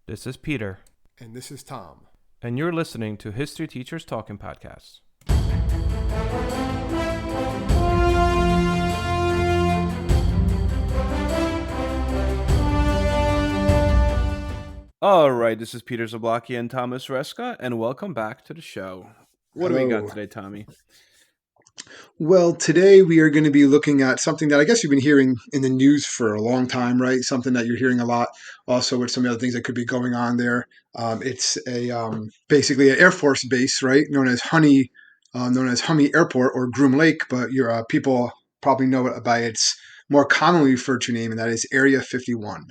This is Peter. And this is Tom. And you're listening to History Teachers Talking Podcasts. All right, this is Peter Zablocki and Thomas Reska, and welcome back to the show. What do we got today, Tommy? Well, today we are going to be looking at something that I guess you've been hearing in the news for a long time, right? Something that you're hearing a lot also with some of the other things that could be going on there. It's basically an Air Force base, right? Known as Homey Airport or Groom Lake, but your people probably know it by its more commonly referred to name, and that is Area 51.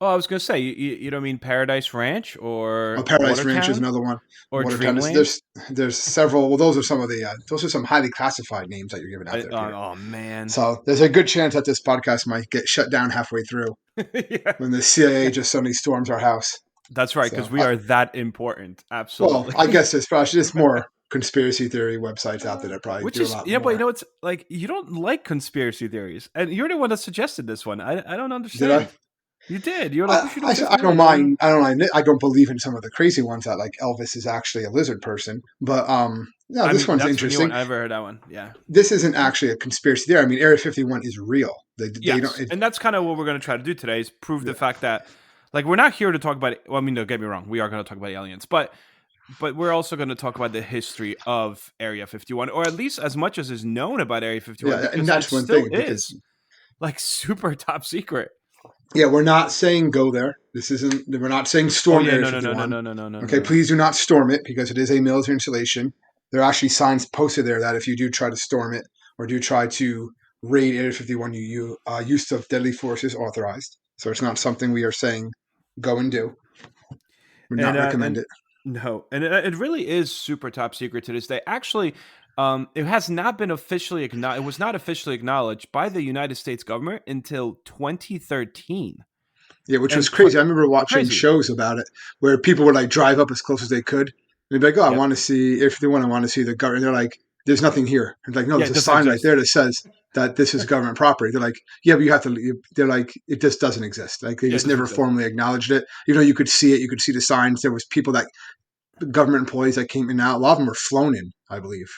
Oh, I was going to say, you don't mean Paradise Ranch or Paradise Ranch is Watertown? another one. Or Watertown. Dreamland? There's several. Well, those are some of the. Those are some highly classified names that you're giving out there. Oh man! So there's a good chance that this podcast might get shut down halfway through Yeah. when the CIA just suddenly storms our house. That's right, because we are that important. Absolutely. Well, I guess there's probably just more conspiracy theory websites out there that probably Which do is, a lot yeah, more. but you know, it's like you don't like conspiracy theories, and you're the one that suggested this one. I don't understand. Did I? You did. You're like, we should do this I don't one. mind. I don't mind. I don't believe in some of the crazy ones that like Elvis is actually a lizard person. But no, this one's that's interesting. I never heard that one. Yeah. This isn't actually a conspiracy theory. I mean, Area 51 is real. They don't. And that's kind of what we're going to try to do today is prove the fact that, like, we're not here to talk about. Well, I mean, don't get me wrong. We are going to talk about aliens, but we're also going to talk about the history of Area 51, or at least as much as is known about Area 51. Yeah, and that's one thing. Is like super top secret. Yeah, we're not saying go there. This isn't. We're not saying storm Area 51. No. Okay, please do not storm it because it is a military installation. There are actually signs posted there that if you do try to storm it or do try to raid Area 51, use of deadly force is authorized. So it's not something we are saying go and do. Would not recommend it. No, and it really is super top secret to this day. Actually, it has not been officially acknowledged. It was not officially acknowledged by the United States government until 2013. Yeah, which was crazy. I remember watching shows about it where people would like drive up as close as they could. And they'd be like, "Oh, I want to see Area 51. I want to see the government." They're like, "There's nothing here." And like, "No, there's a sign right there that says that this is government property." They're like, "Yeah, but you have to." They're like, "It just doesn't exist." Like they just never formally acknowledged it. You know, you could see it. You could see the signs. There was people government employees that came in and out. A lot of them were flown in, I believe,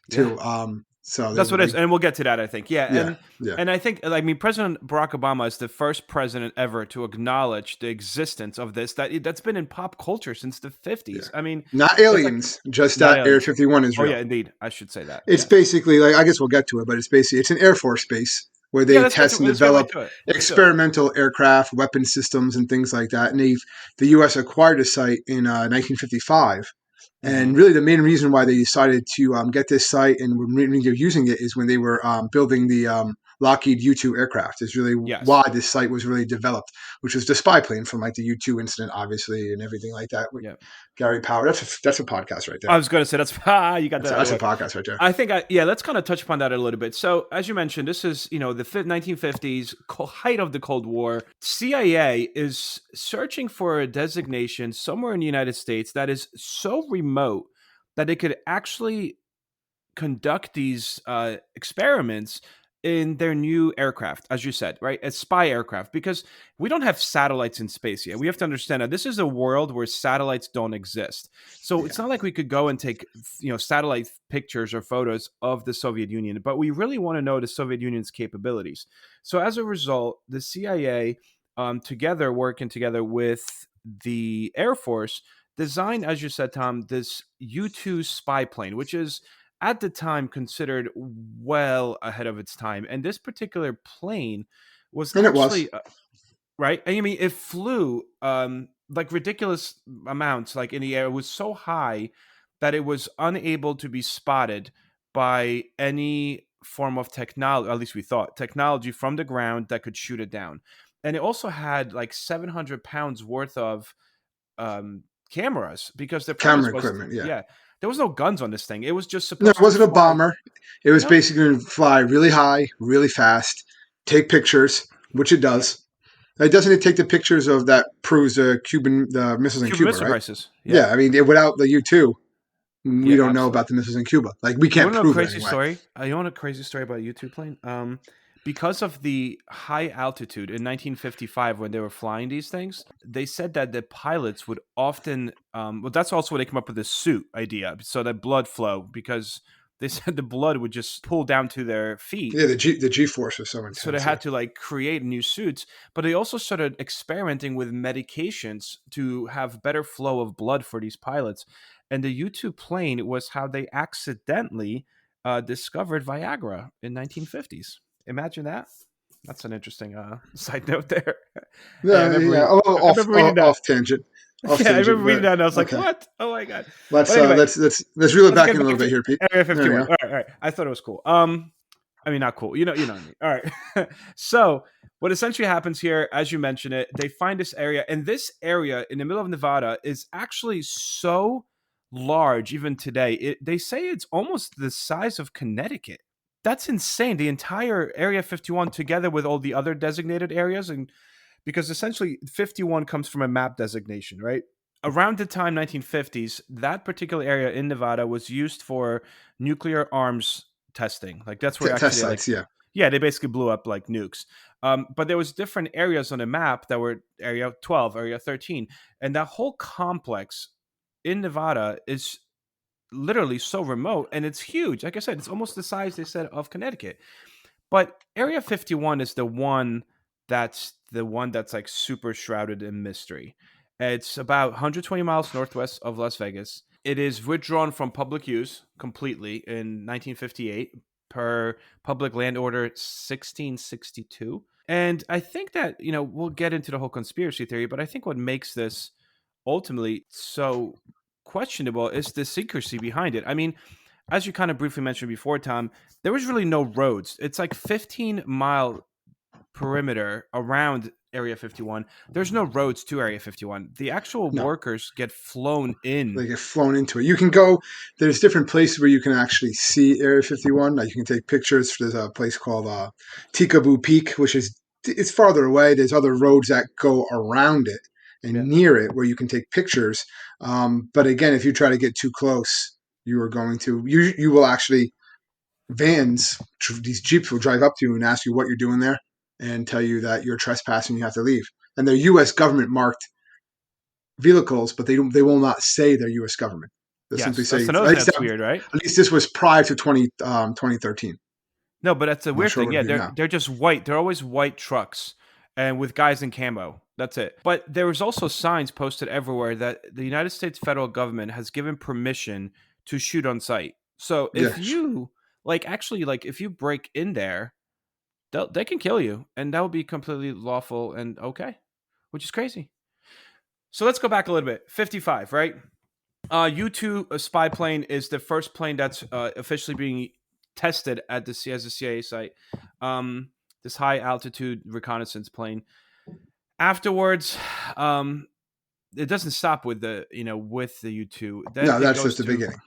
too. Yeah. So that's what it is, and we'll get to that, I think. And I think, I mean, President Barack Obama is the first president ever to acknowledge the existence of this. That's been in pop culture since the 50s. Yeah. I mean, not aliens, just that Area 51 is real. Oh yeah, indeed, I should say that. It's basically like, I guess we'll get to it, but it's an Air Force base where they test and develop experimental aircraft, weapon systems, and things like that. And the U.S. acquired a site in 1955. And really, the main reason why they decided to get this site and were using it is when they were building the Lockheed U-2 aircraft. Is really why this site was really developed, which was the spy plane from like the U-2 incident, obviously, and everything like that. Yeah. Gary Power. That's a podcast right there. I was going to say you got that. That's a podcast right there. I think let's kind of touch upon that a little bit. So as you mentioned, this is the 1950s, height of the Cold War. CIA is searching for a designation somewhere in the United States that is so remote that it could actually conduct these experiments in their new aircraft, as you said, right? A spy aircraft, because we don't have satellites in space yet. We have to understand that this is a world where satellites don't exist. So it's not like we could go and take, satellite pictures or photos of the Soviet Union, but we really want to know the Soviet Union's capabilities. So as a result, the CIA, working together with the Air Force, designed, as you said, Tom, this U-2 spy plane, which is at the time considered well ahead of its time. And this particular plane was right. I mean, it flew like ridiculous amounts, like in the air. It was so high that it was unable to be spotted by any form of technology, at least we thought, technology from the ground that could shoot it down. And it also had like 700 pounds worth of cameras because the camera equipment. Yeah. There was no guns on this thing. It was just supposed to. No, it wasn't a bomber. It was basically going to fly really high, really fast, take pictures, which it does. Doesn't it take the pictures of that proves the missiles in Cuba, right? Crisis. Yeah, I mean, without the U-2, we don't know about the missiles in Cuba. Like, we can't prove it anyway. You want a crazy story about a U-2 plane? because of the high altitude in 1955 when they were flying these things, they said that the pilots would often, well, that's also where they came up with the suit idea. So that blood flow, because they said the blood would just pull down to their feet. Yeah, the G force was so So they intense. had to like create new suits, but they also started experimenting with medications to have better flow of blood for these pilots. And the U-2 plane was how they accidentally discovered Viagra in 1950s. Imagine that. That's an interesting side note there. I Yeah, remember yeah. reading, A little I remember reading that. off tangent, off Yeah, I tangent. remember reading But that and I was like, okay, "What? Oh my god!" let's But anyway, reel it let's back get in a little back bit to here, Pete. Area There you 51. go. All right. I thought it was cool. I mean, not cool. You know what I mean. All right. So what essentially happens here, as you mentioned it, they find this area, and this area in the middle of Nevada is actually so large even today. They say it's almost the size of Connecticut. That's insane. The entire Area 51 together with all the other designated areas, and because essentially 51 comes from a map designation, right? Around the time 1950s, that particular area in Nevada was used for nuclear arms testing. Like that's where Test actually they like, sites, yeah. yeah, they basically blew up like nukes. But there was different areas on the map that were Area 12, Area 13, and that whole complex in Nevada is literally so remote and it's huge. Like I said, it's almost the size they said of Connecticut. But Area 51 is the one that's like super shrouded in mystery. It's about 120 miles northwest of Las Vegas. It is withdrawn from public use completely in 1958 per Public Land Order 1662. And I think that, we'll get into the whole conspiracy theory, but I think what makes this ultimately so questionable is the secrecy behind it. I mean, as you kind of briefly mentioned before, Tom, there was really no roads. It's like 15-mile perimeter around Area 51. There's no roads to Area 51. The actual No, workers get flown in. they get flown into it. You can go. There's different places where you can actually see Area 51. Like you can take pictures. There's a place called Tikaboo Peak, which is it's farther away. There's other roads that go around it Yeah. and near it where you can take pictures. But again, if you try to get too close, you are going to you will actually vans. These jeeps will drive up to you and ask you what you're doing there and tell you that you're trespassing. You have to leave. And they're U.S. government marked vehicles, but they will not say they're U.S. government. They'll simply Yes. say That's another thing that's weird, right? at least this was prior to 2013. No, but that's a I'm not weird sure thing. what Yeah, it is they're now. they're just white. They're always white trucks and with guys in camo. That's it. But there was also signs posted everywhere that the United States federal government has given permission to shoot on sight. So if Yes. you if you break in there, they can kill you, and that would be completely lawful and okay, which is crazy. So let's go back a little bit. 55, right? U-2 spy plane is the first plane that's officially being tested at as a CIA site. This high altitude reconnaissance plane. Afterwards, it doesn't stop with the U-2. Then No, it that's goes just the to beginning.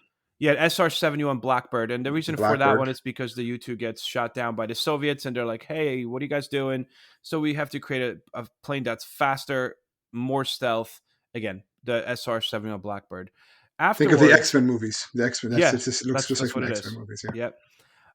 SR-71 Blackbird, and the The reason for that one Blackbird. is because the U-2 gets shot down by the Soviets, and they're like, "Hey, what are you guys doing?" So we have to create a plane that's faster, more stealth. Again, the SR-71 Blackbird. Think of the Afterwards, X-Men movies. The X-Men. yeah, It looks just like that's from what the it X-Men is. movies. Yeah.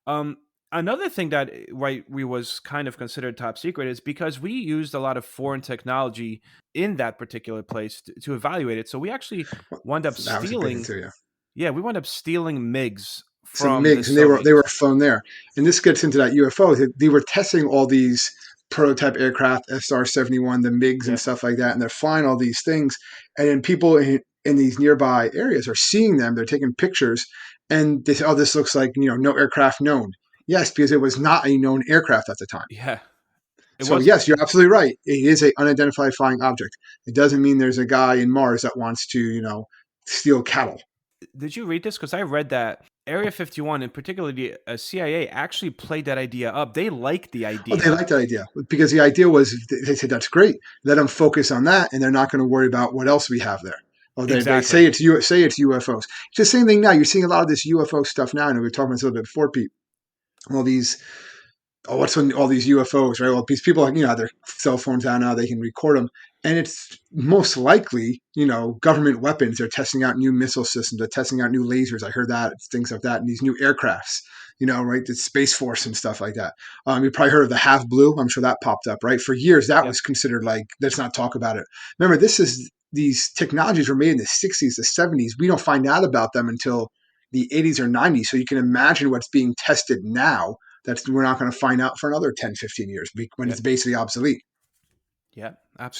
Yep. Another thing that why we was kind of considered top secret is because we used a lot of foreign technology in that particular place to evaluate it. So we actually Well, wound up that was a big thing stealing. too. Yeah. Yeah, we wound up stealing MiGs Some from the MiGs, and they were Soviets. flown there. And this gets into that UFO. They were testing all these prototype aircraft, SR-71, the MiGs and Yep. stuff like that, and they're flying all these things. And then people in these nearby areas are seeing them. They're taking pictures, and they say, "Oh, this looks like no aircraft known." Yes, because it was not a known aircraft at the time. Yeah, it So wasn't. yes, you're absolutely right. It is a unidentified flying object. It doesn't mean there's a guy in Mars that wants to, steal cattle. Did you read this? Because I read that Area 51, and particularly the CIA, actually played that idea up. They liked the Oh, they idea. liked that idea because the idea was they said that's great. Let them focus on that, and they're not going to worry about what else we have there. Oh, they Exactly. say it's UFOs. It's the same thing now. You're seeing a lot of this UFO stuff now, and we were talking about this a little bit before, Pete. All these oh, what's on all these UFOs, right? Well, these people, have their cell phones out now, they can record them. And it's most likely, government weapons. They're testing out new missile systems. They're testing out new lasers. I heard that, things like that, and these new aircrafts, right? The Space Force and stuff like that. You probably heard of the Half Blue. I'm sure that popped up, right? For years, that Yep. was considered like, let's not talk about it. Remember, these technologies were made in the 60s, the 70s. We don't find out about them until the 80s or 90s. So you can imagine what's being tested now that's we're not going to find out for another 10, 15 years when Yep. it's basically obsolete. Yeah, So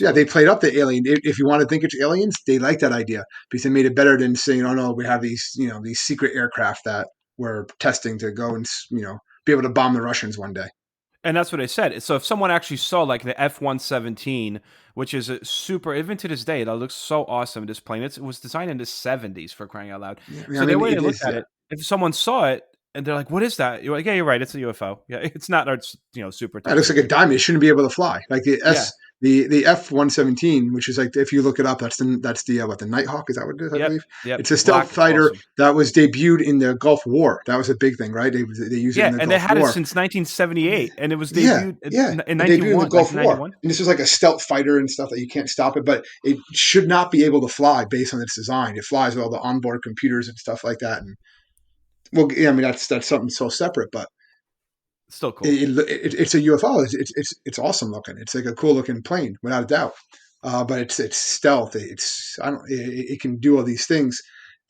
yeah, they absolutely. played up the alien. If you want to think it's aliens, they like that idea because they made it better than saying, "Oh no, we have these secret aircraft that we're testing to go and be able to bomb the Russians one day." And that's what I said. So if someone actually saw like the F-117, which is a super, even to this day, that looks so awesome. This plane, it was designed in the 70s, for crying out loud. Yeah, So I the mean, way they it look is. at Yeah. it, if someone saw it and they're like, "What is that?" You're like, "Yeah, you're right. It's a UFO. Yeah, it's not our super It looks like a technology." diamond. It shouldn't be able to fly. Like Yeah. the F-117, which is like if you look it up, that's the what the Nighthawk is that what it is? I Yep. believe Yep. it's a The stealth black, it's fighter awesome. that was debuted in the Gulf War. That was a big thing, right? They use it in Yeah, the and they Gulf had it War. since 1978, and it was Yeah, debuted yeah. in It debuted in the 91, like Gulf War, 91. and this was like a stealth fighter and stuff that you can't stop it, but it should not be able to fly based on its design. It flies with all the onboard computers and stuff like that, and well, yeah, I mean that's something so separate, but Still cool. it's a UFO. It's awesome looking. It's like a cool looking plane, without a doubt. But it's stealth. It's I don't. It can do all these things.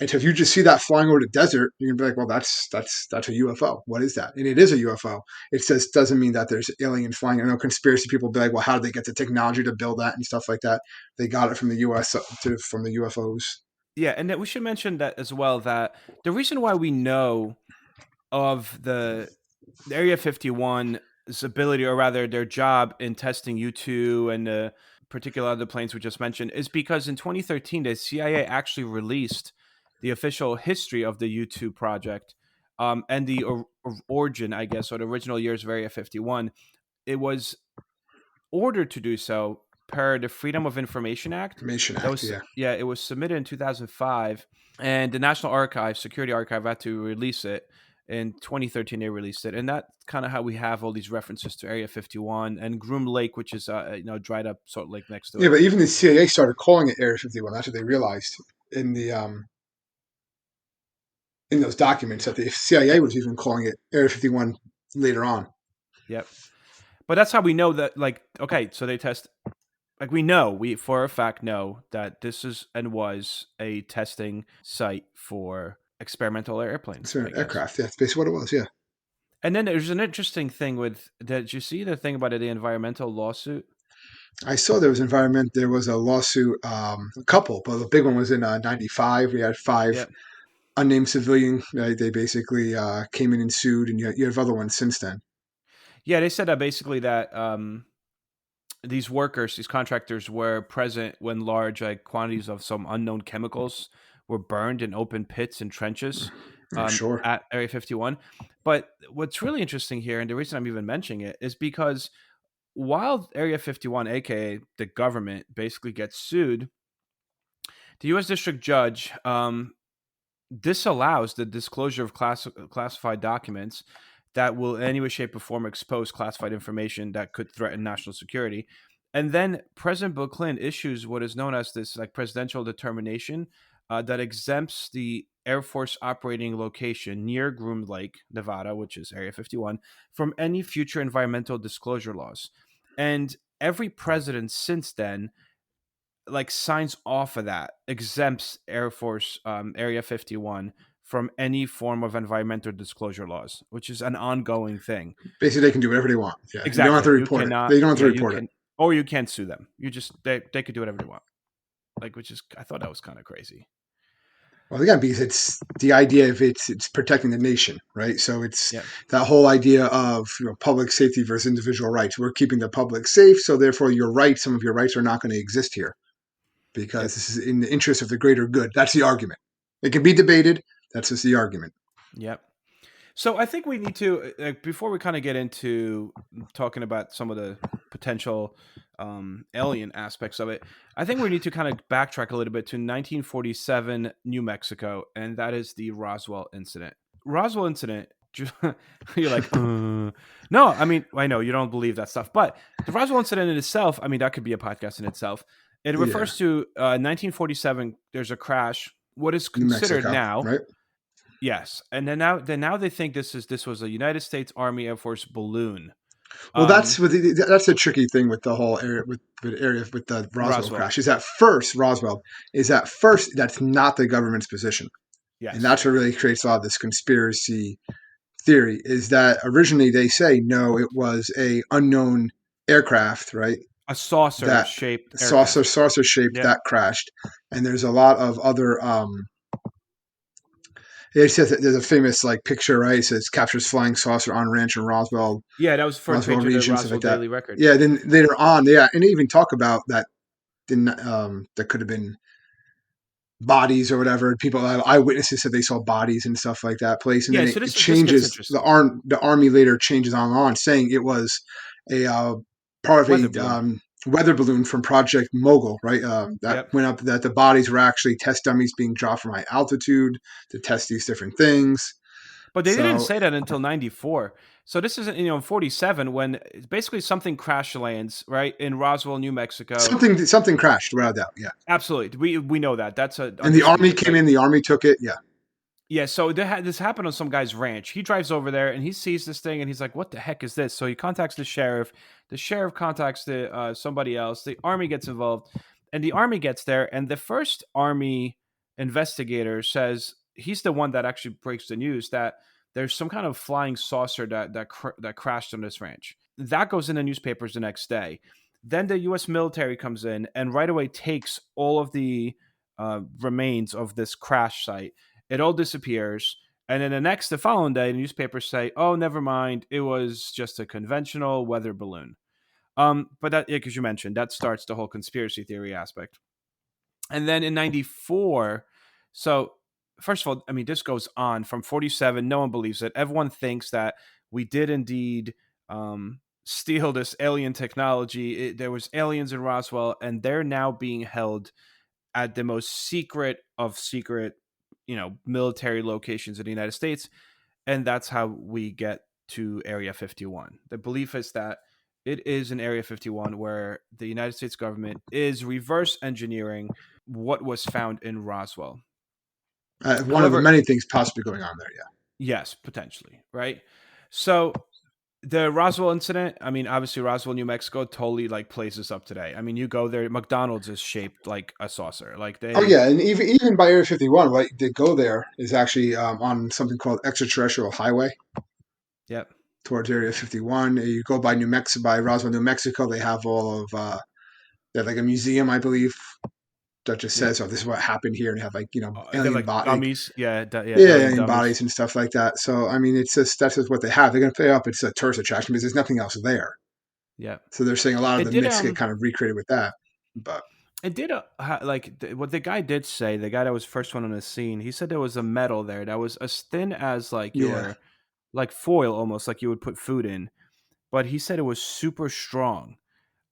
And so if you just see that flying over the desert, you can be like, well, that's a UFO. What is that? And it is a UFO. It says doesn't mean that there's aliens flying. I know conspiracy people be like, well, how did they get the technology to build that and stuff like that? They got it from the U.S. From the UFOs. Yeah, and we should mention that as well, that the reason why we know of the Area 51's ability, or rather their job in testing U-2 and the particular other planes we just mentioned, is because in 2013, the CIA actually released the official history of the U-2 project, and the origin, I guess, or the original years of Area 51. It was ordered to do so per the Freedom of Information Act. Information That Act. was, Yeah. yeah, it was submitted in 2005, and the National Archive, Security Archive, had to release it in 2013. They released it, and that's kind of how we have all these references to Area 51 and Groom Lake, which is dried up Salt Lake next to Yeah, it. but even the CIA started calling it Area 51. That's what they realized in the in those documents that the CIA Yep, was even calling it Area 51 later on. yep. But that's how we know that. Like, okay, so they test. Like, we for a fact know that this is and was a testing site for experimental airplanes, So I guess. aircraft, yeah, that's basically what it was. Yeah, And then there's an interesting thing with, did you see the thing about the environmental lawsuit? I saw there was environment. There was a lawsuit, a couple, but the big one was in '95. We had five Yep. unnamed civilian. They basically came in and sued, and you have other ones since then. Yeah, they said that basically that these workers, these contractors, were present when large quantities of some unknown chemicals were burned in open pits and trenches I'm sure. at Area 51. But what's really interesting here, and the reason I'm even mentioning it, is because while Area 51, aka the government, basically gets sued, the U.S. District Judge disallows the disclosure of classified documents that will in any way, shape, or form expose classified information that could threaten national security. And then President Bill Clinton issues what is known as this like presidential determination that exempts the Air Force operating location near Groom Lake, Nevada, which is Area 51, from any future environmental disclosure laws. And every president since then like signs off of that, exempts Air Force Area 51 from any form of environmental disclosure laws, which is an ongoing thing. Basically, they can do whatever they want. Yeah, you don't have to Exactly. You report it. cannot, They don't have to yeah, you report it. can, or you can't sue them. You just, they could do whatever they want. Like, which is, I thought that was kind of crazy. Well, again, because it's the idea of it's protecting the nation, right? So it's Yeah. that whole idea of public safety versus individual rights. We're keeping the public safe, so therefore your rights, some of your rights, are not going to exist here because Yep. this is in the interest of the greater good. That's the argument. It can be debated. That's just the argument. Yep. So I think we need to, before we kind of get into talking about some of the potential alien aspects of it, I think we need to kind of backtrack a little bit to 1947 New Mexico, and that is the Roswell incident. Roswell incident You're like, no. I mean, I know you don't believe that stuff, but the Roswell incident in itself, I mean, that could be a podcast in itself. It Yeah, refers to 1947. There's a crash. What is New considered Mexico, now, right? yes, and then now they think this was a United States Army Air Force balloon. Well, Um, that's a tricky thing with the whole area with the Roswell Roswell, crash. Is at first Roswell is at first that's not the government's position, and yes, that's what really creates a lot of this conspiracy theory. Is that originally they say no, it was a unknown aircraft, right? a saucer That shaped saucer aircraft. saucer shaped Yeah, that crashed, and there's a lot of other. It says that there's a famous like picture, right? It says captures flying saucer on ranch in yeah, that was front Roswell page of the region, stuff Roswell like that. Daily Record. Yeah, then later on, yeah, and they even talk about that didn't that could have been bodies or whatever. People eyewitnesses said they saw bodies and stuff like that place, and Yeah, then so it this gets changes. interesting. The army later changes on saying it was a part of Weather a balloon. weather balloon from Project Mogul, right? That Yep. went up. That the bodies were actually test dummies being dropped from high altitude to test these different things. But they didn't So say that until 94. So this isn't, in 47 when basically something crash lands, right, in Roswell, New Mexico. something crashed without a doubt. Yeah, Absolutely. We know that. That's and the army undisputed, came right? in. The army took it. Yeah, Yeah, so this happened on some guy's ranch. He drives over there and he sees this thing and he's like, "What the heck is this?" So he contacts the sheriff. The sheriff contacts somebody else. The army gets involved, and the army gets there. And the first army investigator says he's the one that actually breaks the news that there's some kind of flying saucer that crashed on this ranch. That goes in the newspapers the next day. Then the U.S. military comes in and right away takes all of the remains of this crash site. It all disappears. And then the following day, the newspapers say, "Oh, never mind. It was just a conventional weather balloon." But that, because you mentioned, that starts the whole conspiracy theory aspect. And then in '94, so first of all, I mean, this goes on from '47. No one believes it. Everyone thinks that we did indeed steal this alien technology. There was aliens in Roswell, and they're now being held at the most secret of secret, military locations in the United States. And that's how we get to Area 51. The belief is that it is in Area 51 where the United States government is reverse engineering what was found in Roswell. one of the However, many things possibly going on there. Yeah. yes, potentially, right? So the Roswell incident, I mean, obviously Roswell, New Mexico totally like plays this up today. I mean, you go there, McDonald's is shaped like a saucer. Like Oh they, yeah, and even by Area 51, what they go there is actually on something called extraterrestrial highway yep. towards Area 51. You go by New Mexico, by Roswell, New Mexico. They have all of they have like a museum, I believe, that just Yep. says, "Oh, this is what happened here," and have like They're alien like body, dummies. Yeah, yeah, yeah, alien alien dummies. bodies and stuff like that. So I mean, it's just that's just what they have. They're going to play up. It's a tourist attraction because there's nothing else there. Yeah. So they're saying a lot of It the did myths get kind of recreated with that. But it did what the guy did say, the guy that was first one on the scene, he said there was a metal there that was as thin as like yeah, your like foil almost like you would put food in, but he said it was super strong.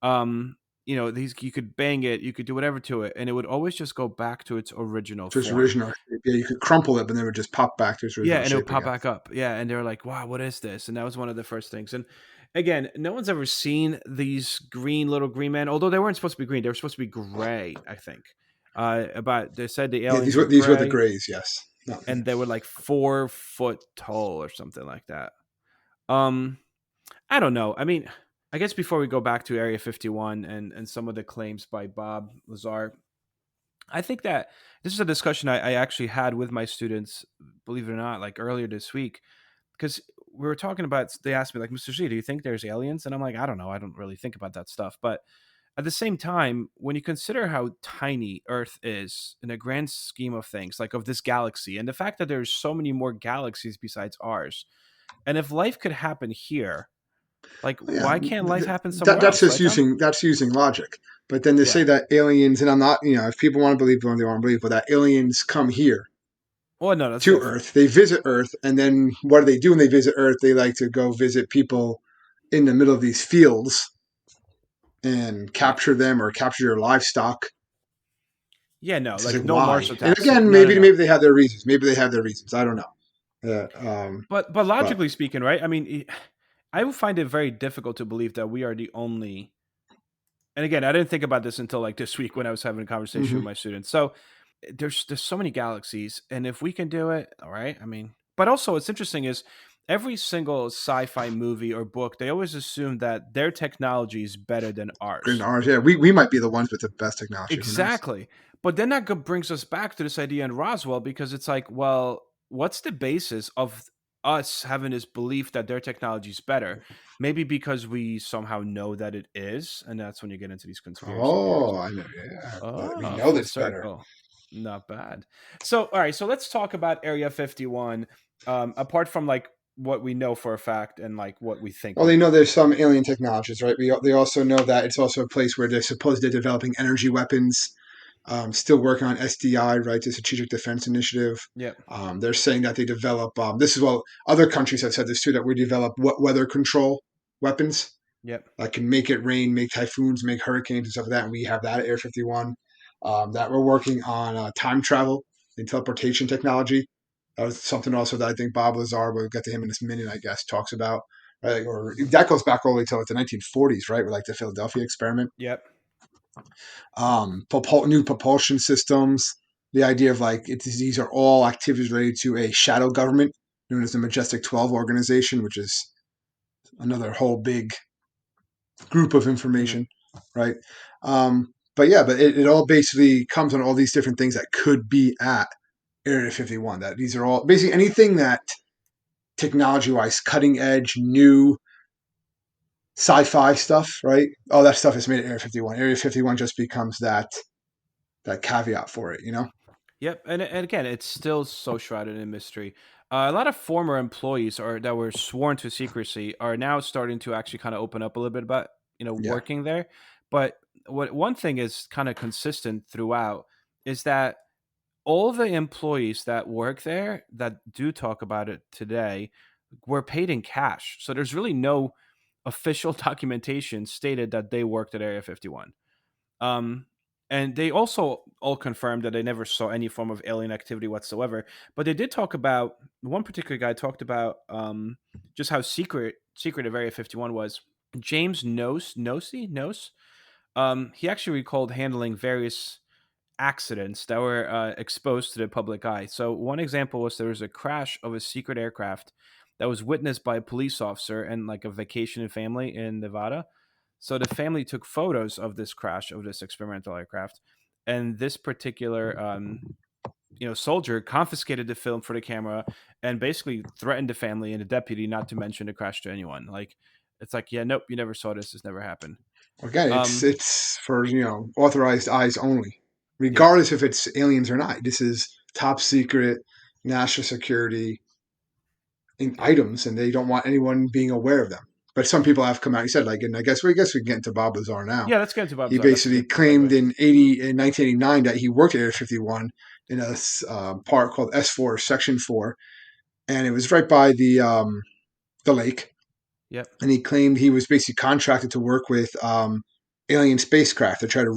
Um these you could bang it, you could do whatever to it and it would always just go back to its original to its form. original shape. Yeah, you could crumple it, but then it would just pop back to its Yeah, original and it would shape pop again. back up. Yeah, and they were like, "Wow, what is this?" And that was one of the first things. And again, no one's ever seen these green little green men, although they weren't supposed to be green. They were supposed to be gray, I think. But they said the Yeah, aliens were these were the gray, Greys. Yes. No. and they were like 4 foot tall or something like that. Um, I don't know. I mean, I guess before we go back to Area 51 and some of the claims by Bob Lazar, I think that this is a discussion I actually had with my students, believe it or not, like earlier this week because we were talking about. They asked me like, "Mr. Z, do you think there's aliens?" And I'm like, "I don't know. I don't really think about that stuff." But at the same time, when you consider how tiny Earth is in the grand scheme of things, like of this galaxy, and the fact that there's so many more galaxies besides ours, and if life could happen here, like Yeah, why can't life happen somewhere that's else, just right, Tom? using logic. But then to Yeah. say that aliens, and I'm not, if people want to believe, they want to believe, but that aliens come here Well, no, that's to different. Earth, they visit Earth, and then what do they do when they visit Earth? They like to go visit people in the middle of these fields and Yeah. capture them or capture your livestock. Yeah. No, It's just like like no Mars why? And attacks. again, No, no, no. maybe they have their reasons. Maybe they have their reasons. I don't know. Yeah. But But logically speaking, right? I mean, I would find it very difficult to believe that we are the only. And again, I didn't think about this until like this week when I was having a conversation with mhm. my students. So there's so many galaxies, and if we can do it, all right. I mean, but also what's interesting is every single sci-fi movie or book, they always assume that their technology is better than Green ours. orange. Yeah, we might be the ones with the best technology. Who knows? Exactly. But then that brings us back to this idea in Roswell because it's like, well, what's the basis of us having this belief that their technology is better? Maybe because we somehow know that it is, and that's when you get into these conspiracy theories. Oh, I know. Yeah, but we Oh, know full that's better. circle. Not bad. So, all right. So let's talk about Area 51. Apart from like what we know for a fact and like what we think Well, we they know know. there's some alien technologies, right? They also know that it's also a place where they're supposed to be developing energy weapons. Still working on SDI, right? The Strategic Defense Initiative. Yep. They're saying that they develop. This is what other countries have said this too. That we develop weather control weapons Yep. that can make it rain, make typhoons, make hurricanes and stuff like that. And we have that at Air 51. That we're working on time travel and teleportation technology. That was something also that I think Bob Lazar, we'll get to him in this minute, I guess, talks about. Right? Or that goes back all the way to like the 1940s, right? With like the Philadelphia experiment. Yep. New propulsion systems. The idea of like these are all activities related to a shadow government known as the Majestic 12 organization, which is another whole big group of Hmm. information, right? But yeah, but it all basically comes on all these different things that could be at Area 51. That these are all basically anything that technology wise, cutting edge, new sci-fi stuff, right? All that stuff is made at Area 51. Area 51 just becomes that caveat for it, you know? Yep, and again, it's still so shrouded in mystery. A lot of former employees are that were sworn to secrecy are now starting to actually kind of open up a little bit about Yeah. working there. But what one thing is kind of consistent throughout is that all the employees that work there that do talk about it today were paid in cash. So there's really no official documentation stated that they worked at Area 51. Um, and they also all confirmed that they never saw any form of alien activity whatsoever. But they did talk about one particular guy talked about just how secretive Area 51 was. James Nose. He actually recalled handling various accidents that were exposed to the public eye. So one example was there was a crash of a secret aircraft that was witnessed by a police officer and like a vacationing family in Nevada. So the family took photos of this crash of this experimental aircraft, and this particular soldier confiscated the film for the camera and basically threatened the family and the deputy not to mention the crash to anyone. Like it's like, yeah, nope, you never saw this. This never happened. Again, it's Um, it's for authorized eyes only, yep. regardless if it's aliens or not. This is top secret, national security Yep. items, and they don't want anyone being aware of them. But some people have come out. He said, like, and I guess we can get into Bob Lazar now. Yeah, let's get into He Bob's Art. That's a basically good claimed segue. in 1989 that he worked at Area 51 in a part called S4 Section 4, and it was right by the lake. Yep. And he claimed he was basically contracted to work with alien spacecraft to try to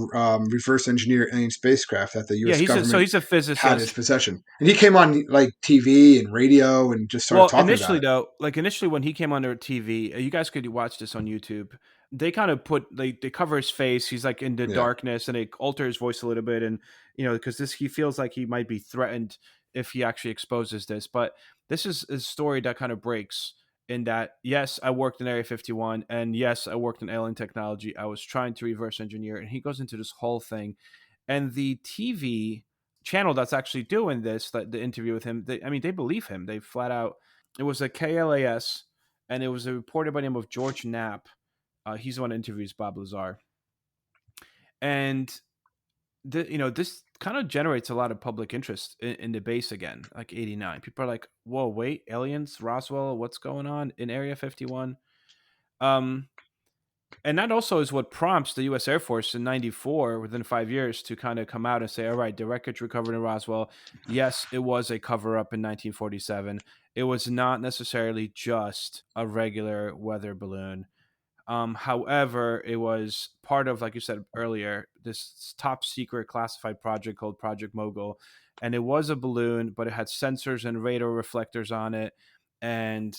reverse engineer alien spacecraft that the Yeah, U.S. government he's a had in its physicist. possession. And he came on like TV and radio and just started Well, talking about initially it. though, like initially when he came on their TV, you guys could watch this on YouTube. They kind of put they cover his face. He's like in the Yeah. darkness, and they alter his voice a little bit, and because this he feels like he might be threatened if he actually exposes this. But this is a story that kind of breaks in that yes, I worked in Area 51, and yes, I worked in alien technology. I was trying to reverse engineer, and he goes into this whole thing, and the TV channel that's actually doing this, the interview with him, I mean, they believe him. They flat out. It was a KLAS, and it was a reporter by the name of George Knapp. He's the one that interviews Bob Lazar, and this kind of generates a lot of public interest in the base again. Like '89, people are like, "Whoa, wait, aliens, Roswell, what's going on in Area 51?" Um, and that also is what prompts the U.S. Air Force in '94, within 5 years, to kind of come out and say, "All right, the wreckage recovered in Roswell. Yes, it was a cover up in 1947. It was not necessarily just a regular weather balloon." However, it was part of, like you said earlier, this top secret classified project called Project Mogul, and it was a balloon, but it had sensors and radar reflectors on it, and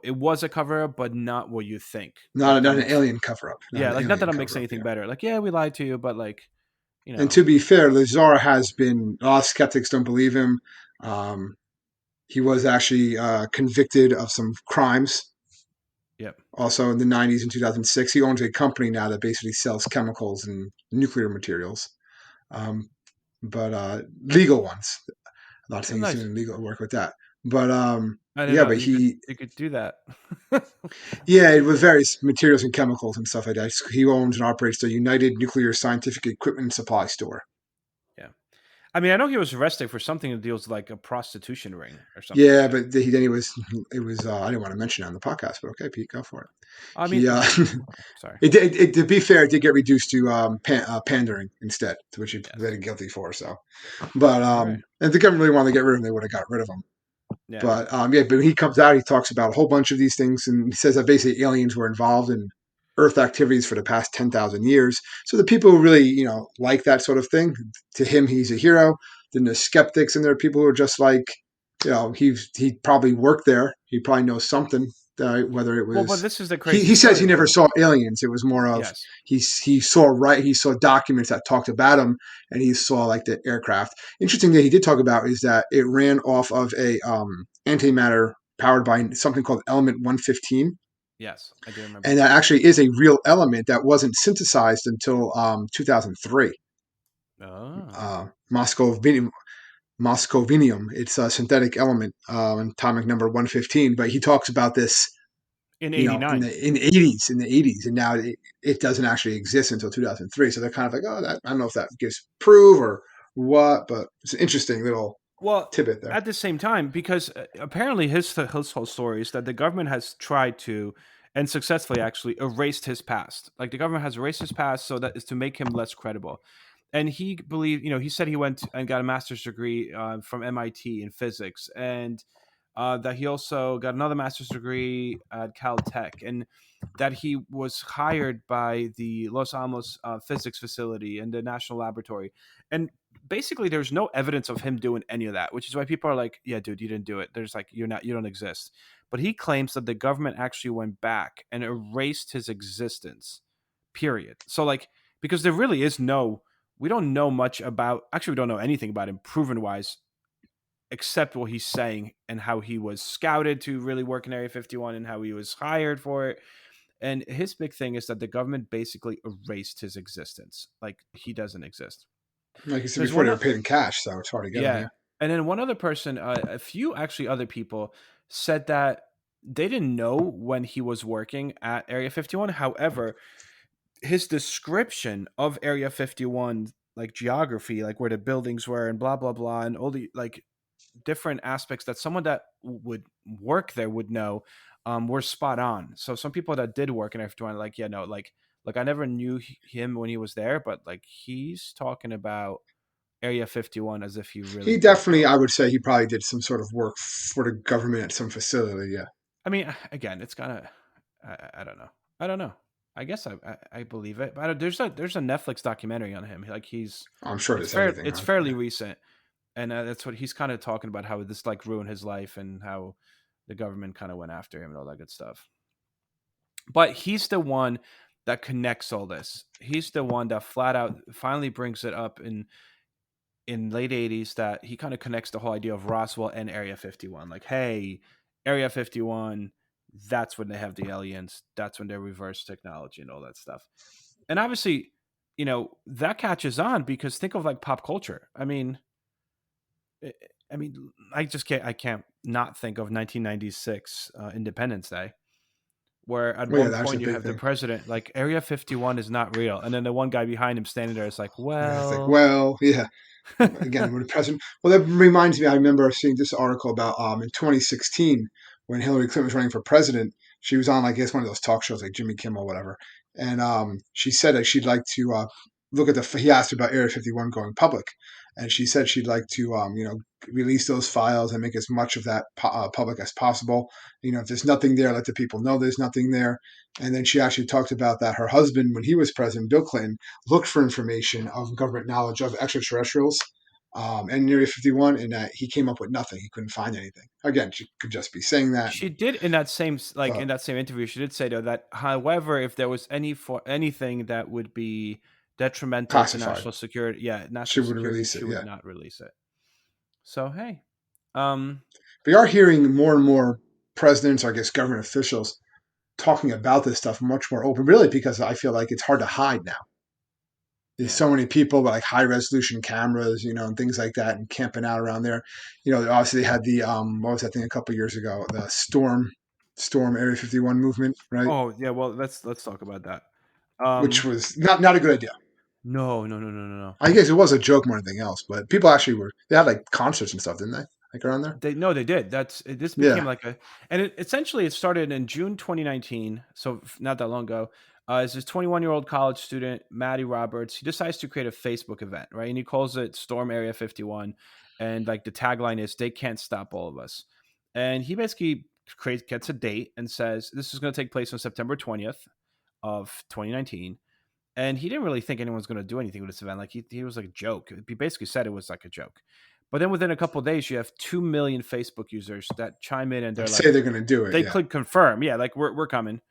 it was a cover up, but not what you think. Like Not that an makes alien cover up. Not Yeah, an like not that alien it makes cover up. anything Yeah. better. Like, yeah, we lied to you, but like And to be fair, Lazar has been a lot of skeptics don't believe him. Um, he was actually convicted of some crimes. yeah. Also in the 90s and 2006, he owns a company now that basically sells chemicals and nuclear materials, um, but legal ones. I'm not Oh, saying he's nice. doing legal work with that, but I didn't yeah, know but you could do that. yeah, it was various materials and chemicals and stuff like that. He owns and operates the United Nuclear Scientific Equipment and Supply Store. Yeah. I mean, I know he was arrested for something that deals with like a prostitution ring or something like Yeah, that. but then he was it was I didn't want to mention it on the podcast, but okay, Pete, go for it. I mean, He sorry. to be fair, it did get reduced to pandering instead, to which he Yes. pleaded guilty for. So, but All right. if the government really wanted to get rid of him, they would have got rid of him. Yeah. But yeah, but when he comes out, he talks about a whole bunch of these things, and he says that basically aliens were involved in Earth activities for the past 10,000 years. So the people who really like that sort of thing, to him, he's a hero. Then the skeptics, and there are people who are just like, he probably worked there. He probably knows something. Whether it Well, but was this is the he crazy says he story never though. saw aliens. It was more of Yes. he saw documents that talked about him, and he saw like the aircraft. Interesting that he did talk about is that it ran off of a antimatter powered by something called element 115, Yes, I do remember and that that. actually is a real element that wasn't synthesized until 2003. Oh. Moscovinium. Moscovinium. It's a synthetic element, atomic number 115. But he talks about this, In in 89. the 80s, and now it doesn't actually exist until 2003. So they're kind of like, oh, I don't know if that gives proof or what, but it's an interesting little Well, tidbit there. at the same time, because apparently his whole story is that the government has tried to and successfully actually erased his past. Like the government has erased his past so that is to make him less credible. And he believed, he said he went and got a master's degree from MIT in physics, and that he also got another master's degree at Caltech, and that he was hired by the Los Alamos physics facility and the national laboratory. And basically, there's no evidence of him doing any of that, which is why people are like, "Yeah, dude, you didn't do it." There's like, you don't exist. But he claims that the government actually went back and erased his existence. Period. So like, because there really is we don't know much about. Actually, we don't know anything about him, proven wise, except what he's saying and how he was scouted to really work in Area 51 and how he was hired for it. And his big thing is that the government basically erased his existence. Like he doesn't exist. Like you said There's before, one, they were paid in cash, so it's hard to get them. yeah. Yeah, And then one other person, a few actually other people said that they didn't know when he was working at Area 51. However, his description of Area 51, like geography, like where the buildings were and blah, blah, blah, and all the like different aspects that someone that would work there would know were spot on. So some people that did work in F21 like, yeah, no, like I never knew him when he was there, but like he's talking about Area 51 as if he really he did definitely, know it. I would say, he probably did some sort of work for the government at some facility. Yeah, I mean, again, it's kind of I don't know. I don't know. I guess I believe it. But there's a Netflix documentary on him. Like I'm sure it's there's fair everything it's on. fairly Yeah, recent, and that's what he's kind of talking about, how this like ruined his life and how the government kind of went after him and all that good stuff. But he's the one that connects all this. He's the one that flat out finally brings it up in late 80s, that he kind of connects the whole idea of Roswell and Area 51. Like, hey, Area 51, that's when they have the aliens. That's when they reverse technology and all that stuff. And obviously, that catches on because think of like pop culture. I I mean, I can't not think of 1996 Independence Day, where at well, yeah, one that's a point you big have the thing. president like Area 51 is not real, and then the one guy behind him standing there is like, Yeah, it's like, well, well, yeah. Again, when the president, well, that reminds me. I remember seeing this article about in 2016 when Hillary Clinton was running for president. She was on, I guess, one of those talk shows like Jimmy Kimmel, whatever, and she said that she'd like to look at he asked her about Area 51 going public, and she said she'd like to release those files and make as much of that public as possible. If there's nothing there, let the people know there's nothing there. And then she actually talked about that her husband, when he was president, Bill Clinton, looked for information of government knowledge of extraterrestrials and Area 51, and he came up with nothing. He couldn't find anything. Again, she could just be saying that. She did in that same interview. She did say though that, however, if there was anything that would be detrimental classified to national security, she would release it. She would not release it. So hey, we are hearing more and more presidents, I guess, government officials talking about this stuff much more open. Really, because I feel like it's hard to hide now. There's so many people with like high resolution cameras, and things like that, and camping out around there. Obviously they had the what was that thing a couple of years ago, the Storm Area 51 movement, right? Oh yeah, well let's talk about that. Which was not a good idea. No. I guess it was a joke more than anything else, but people actually they had like concerts and stuff, didn't they? Like around there? They did. This became like essentially it started in June 2019, so not that long ago. Is this 21-year-old college student, Matty Roberts. He decides to create a Facebook event, right? And he calls it Storm Area 51. And like the tagline is, "They can't stop all of us." And he basically gets a date and says, this is going to take place on September 20th of 2019. And he didn't really think anyone was going to do anything with this event. Like he was like a joke. He basically said it was like a joke. But then within a couple of days, you have 2 million Facebook users that chime in and they're say they're going to do it. They click confirm. Yeah, like we're coming.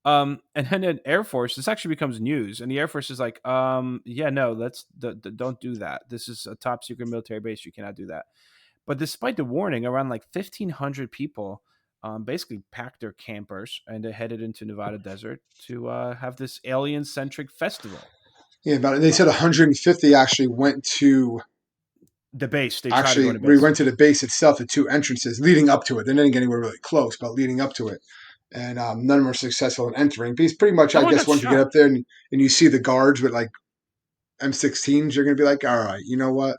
And then in Air Force, this actually becomes news, and the Air Force is like, yeah, no, don't do that. This is a top secret military base. You cannot do that. But despite the warning, around like 1,500 people basically packed their campers and they headed into Nevada desert to have this alien-centric festival. Yeah, but they said 150 actually went to the base. We went to the base itself, the 2 entrances leading up to it. They didn't get anywhere really close, but leading up to it. And none of them were successful in entering. Because pretty much, I guess, once you get up there and you see the guards with like M16s, you're going to be like, all right, you know what?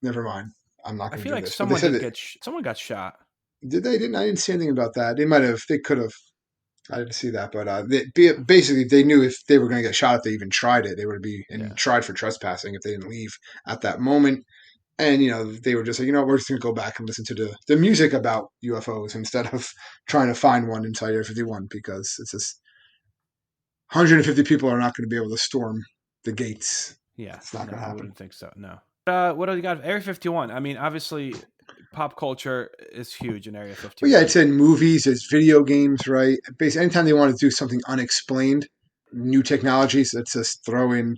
Never mind. I'm not going to do like this. Someone got shot. Did they? I didn't see anything about that. They might have. They could have. I didn't see that. But basically, they knew if they were going to get shot, if they even tried it, they would be tried for trespassing if they didn't leave at that moment. And, they were just like, we're just going to go back and listen to the music about UFOs instead of trying to find one inside Area 51, because it's just 150 people are not going to be able to storm the gates. Yeah. It's not going to happen. I wouldn't think so. No. What do you got? Area 51. I mean, obviously, pop culture is huge in Area 51. Well, yeah, it's in movies, it's video games, right? Basically, anytime they want to do something unexplained, new technologies, let's just throw in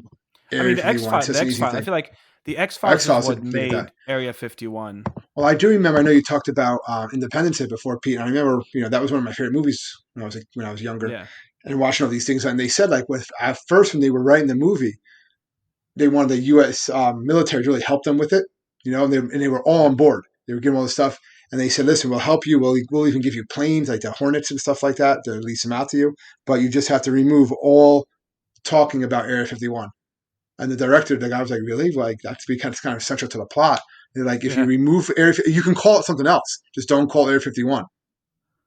Area 51. The X-Files. I feel like the X-Files is what made Area 51. Well, I do remember. I know you talked about Independence Day before, Pete. And I remember, that was one of my favorite movies when I was younger. Yeah. And watching all these things. And they said, like, at first when they were writing the movie, they wanted the U.S. Military to really help them with it. And they were all on board. They were giving all this stuff. And they said, listen, we'll help you. We'll even give you planes, like the Hornets and stuff like that, to lease them out to you. But you just have to remove all talking about Area 51. And the director, the guy was like, really? Like, that's because it's kind of central to the plot. They're like, if you remove Area, you can call it something else. Just don't call it Area 51.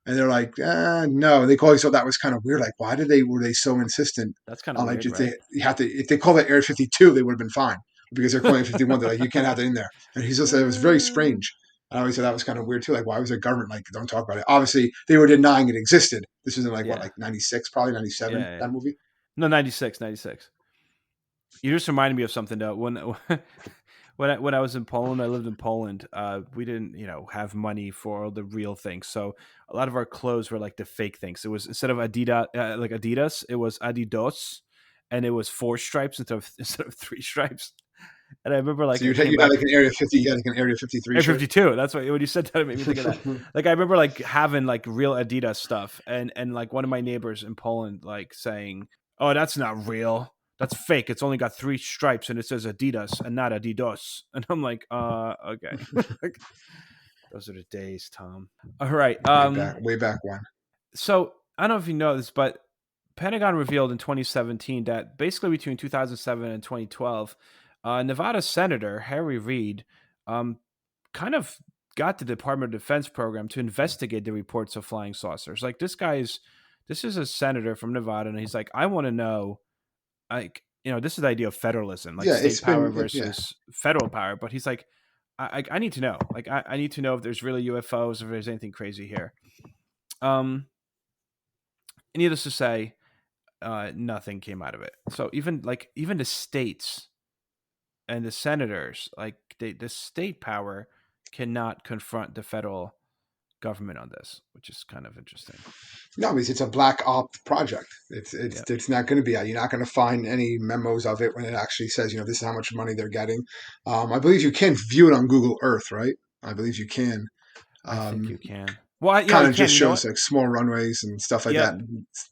And they're like, no. And they call it, so that was kind of weird. Like, why were they so insistent? That's kind of weird, right? If they call it Area 52, they would have been fine. Because they're calling it 51. They're like, you can't have that in there. And he just said it was very strange. I always said that was kind of weird too. Like, why was the government like, don't talk about it? Obviously, they were denying it existed. This was in like 96, probably 97, that movie? No, 96. You just reminded me of something though. When I was in Poland, I lived in Poland. We didn't, have money for all the real things. So a lot of our clothes were like the fake things. It was instead of Adidas, it was Adidas, and it was 4 stripes instead of 3 stripes. And I remember like, so you had like an Area 50, you had like an Area 53, Area 52. That's what when you said that, it made me think of that. Like I remember like having like real Adidas stuff, and like one of my neighbors in Poland like saying, "Oh, that's not real. That's fake. It's only got 3 stripes and it says Adidas and not Adidas." And I'm like, okay. Those are the days, Tom. All right. Way back when. So I don't know if you know this, but Pentagon revealed in 2017 that basically between 2007 and 2012, Nevada Senator Harry Reid kind of got the Department of Defense program to investigate the reports of flying saucers. Like this is a senator from Nevada, and he's like, I want to know, like, this is the idea of federalism, like Yeah, state it's power been yeah. versus federal power. But he's like, I need to know. Like, I need to know if there's really UFOs, if there's anything crazy here. Needless to say, nothing came out of it. So even the states and the senators, like the state power cannot confront the federal government on this, which is kind of interesting. No, because it's a black op project. It's not going to be. You're not going to find any memos of it when it actually says, this is how much money they're getting. I believe you can view it on Google Earth, right? I believe you can. I think you can. Well, kind you of just can. shows like small runways and stuff like that.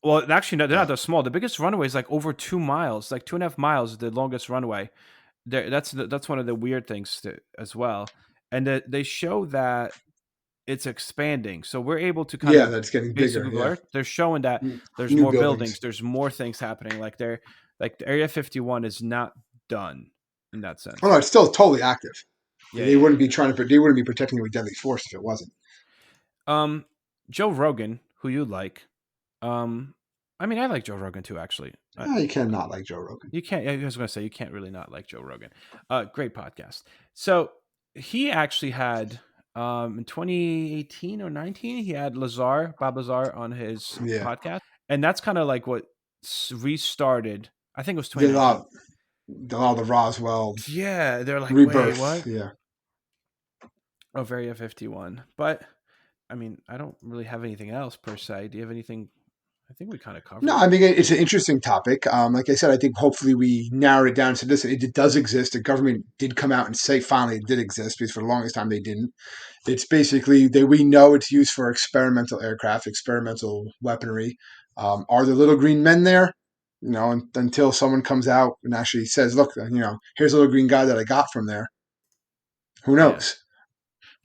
Well, actually, no, they're not that small. The biggest runway is like over 2 miles, like 2.5 miles is the longest runway. That's one of the weird things as well. And they show that it's expanding, so we're able to kind of that's getting based bigger. Google Earth, they're showing that there's New more buildings, there's more things happening. Like the Area 51 is not done in that sense. Oh no, it's still totally active. They wouldn't be protecting it with deadly force if it wasn't. Joe Rogan, who you like, I mean, I like Joe Rogan too, actually. You can't not like Joe Rogan. You can't. I was going to say you can't really not like Joe Rogan. Great podcast. So he actually had in 2018 or 19, he had Bob Lazar on his podcast, and that's kind of like what restarted. I think it was 2019. All the Roswell. Yeah, they're like, rebirth. Wait, what? Yeah. Of Area 51, but I mean, I don't really have anything else per se. Do you have anything? I think we kind of covered. No, I mean, it's an interesting topic. Like I said, I think hopefully we narrowed it down to this. It does exist. The government did come out and say finally it did exist, because for the longest time they didn't. It's basically we know it's used for experimental aircraft, experimental weaponry. Are there little green men there? Until someone comes out and actually says, look, here's a little green guy that I got from there. Who knows?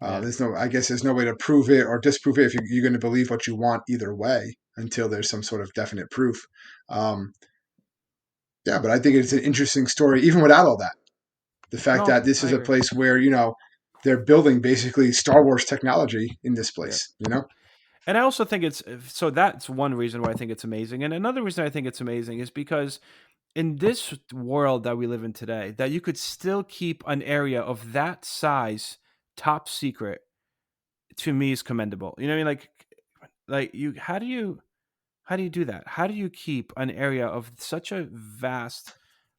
Yeah. There's no way to prove it or disprove it if you're going to believe what you want either way until there's some sort of definite proof. But I think it's an interesting story, even without all that. The fact that this is a place where, they're building basically Star Wars technology in this place, And I also think that's one reason why I think it's amazing. And another reason I think it's amazing is because in this world that we live in today, that you could still keep an area of that size top secret, to me, is commendable. You know what I mean? Like how do you do that? How do you keep an area of such a vast,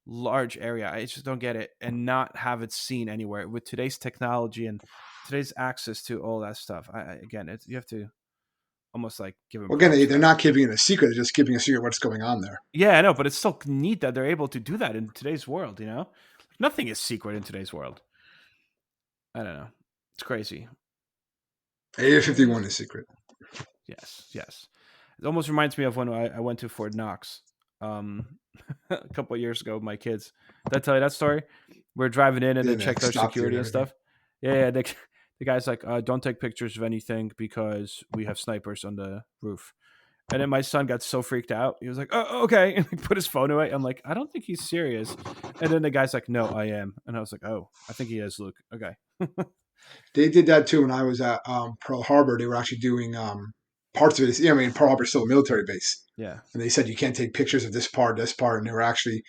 large area? I just don't get it, and not have it seen anywhere with today's technology and today's access to all that stuff. You have to almost like give them. Well, again, they're not keeping it a secret; they're just keeping a secret what's going on there. Yeah, I know, but it's still neat that they're able to do that in today's world. Nothing is secret in today's world. I don't know. It's crazy. Area 51 is secret. Yes. It almost reminds me of when I went to Fort Knox a couple of years ago with my kids. Did I tell you that story? We're driving in and they checked our security and stuff. Yeah. The guy's like, don't take pictures of anything because we have snipers on the roof. And then my son got so freaked out. He was like, oh, okay. And he put his phone away. I'm like, I don't think he's serious. And then the guy's like, no, I am. And I was like, oh, I think he is, Luke. Okay. They did that too when I was at Pearl Harbor. They were actually doing parts of it. I mean, Pearl Harbor is still a military base. Yeah. And they said you can't take pictures of this part. And they were actually,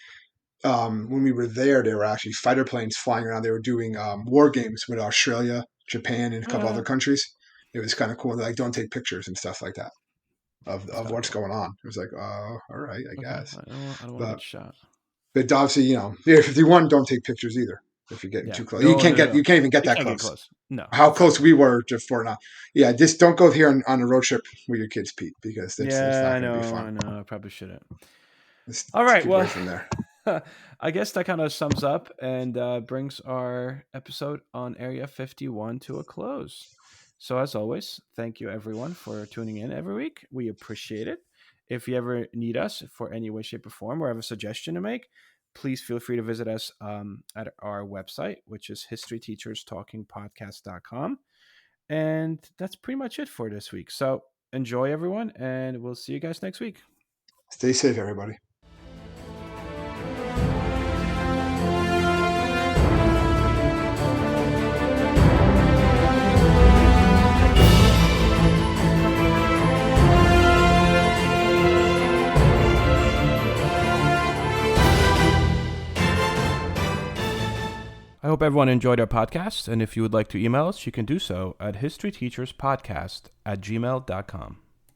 when we were there, there were actually fighter planes flying around. They were doing war games with Australia, Japan, and a couple other countries. It was kind of cool. They're like, don't take pictures and stuff like that of what's going on. It was like, all right, I guess. I don't want to get shot. But obviously, Area 51, don't take pictures either. If you're getting too close, you can't even get that close. No, how close we were just for now. Yeah, just don't go here on a road trip with your kids, Pete, because it's not going to be fun. I know. I probably shouldn't. All right, well, from there. I guess that kind of sums up and brings our episode on Area 51 to a close. So as always, thank you everyone for tuning in every week. We appreciate it. If you ever need us for any way, shape, or form, or have a suggestion to make, please feel free to visit us at our website, which is historyteacherstalkingpodcast.com. And that's pretty much it for this week. So enjoy, everyone, and we'll see you guys next week. Stay safe, everybody. I hope everyone enjoyed our podcast, and if you would like to email us, you can do so at historyteacherspodcast@gmail.com.